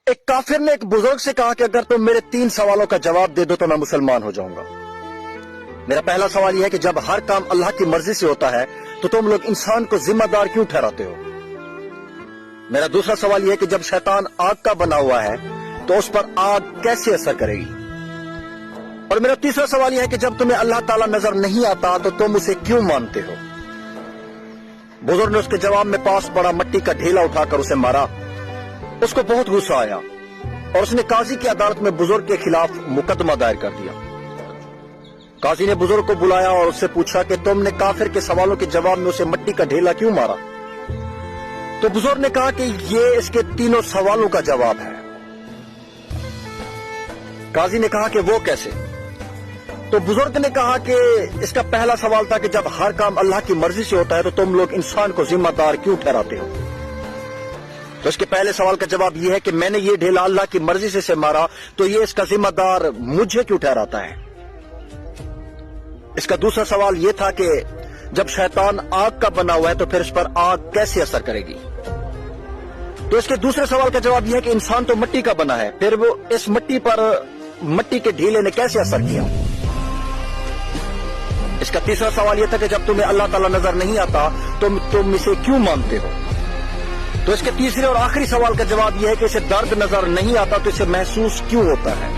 ایک کافر نے ایک بزرگ سے کہا کہ اگر تم میرے 3 سوالوں کا جواب دے دو تو میں مسلمان ہو جاؤں گا۔ میرا پہلا سوال یہ ہے کہ جب ہر کام اللہ کی مرضی سے ہوتا ہے تو تم لوگ انسان کو ذمہ دار کیوں ٹھہراتے ہو؟ میرا دوسرا سوال یہ ہے کہ جب شیطان آگ کا بنا ہوا ہے تو اس پر آگ کیسے اثر کرے گی؟ اور میرا تیسرا سوال یہ ہے کہ جب تمہیں اللہ تعالیٰ نظر نہیں آتا تو تم اسے کیوں مانتے ہو؟ بزرگ نے اس کے جواب میں پاس پڑا مٹی کا ڈھیلا اٹھا کر اسے مارا۔ اس کو بہت غصہ آیا اور اس نے قاضی کی عدالت میں بزرگ کے خلاف مقدمہ دائر کر دیا۔ قاضی نے بزرگ کو بلایا اور اس سے پوچھا کہ تم نے کافر کے سوالوں کے جواب میں اسے مٹی کا ڈھیلا کیوں مارا؟ تو بزرگ نے کہا کہ یہ اس کے 3 سوالوں کا جواب ہے۔ قاضی نے کہا کہ وہ کیسے؟ تو بزرگ نے کہا کہ اس کا پہلا سوال تھا کہ جب ہر کام اللہ کی مرضی سے ہوتا ہے تو تم لوگ انسان کو ذمہ دار کیوں ٹھہراتے ہو؟ تو اس کے پہلے سوال کا جواب یہ ہے کہ میں نے یہ ڈھیلا اللہ کی مرضی سے مارا تو یہ اس کا ذمہ دار مجھے کیوں ٹھہراتا ہے؟ اس کا دوسرا سوال یہ تھا کہ جب شیطان آگ کا بنا ہوا ہے تو پھر اس پر آگ کیسے اثر کرے گی؟ تو اس کے دوسرے سوال کا جواب یہ ہے کہ انسان تو مٹی کا بنا ہے، پھر وہ اس مٹی پر مٹی کے ڈھیلے نے کیسے اثر کیا؟ اس کا تیسرا سوال یہ تھا کہ جب تمہیں اللہ تعالیٰ نظر نہیں آتا تم اسے کیوں مانتے ہو؟ تو اس کے تیسرے اور آخری سوال کا جواب یہ ہے کہ اسے درد نظر نہیں آتا تو اسے محسوس کیوں ہوتا ہے؟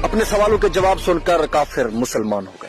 اپنے سوالوں کے جواب سن کر کافر مسلمان ہو گئے۔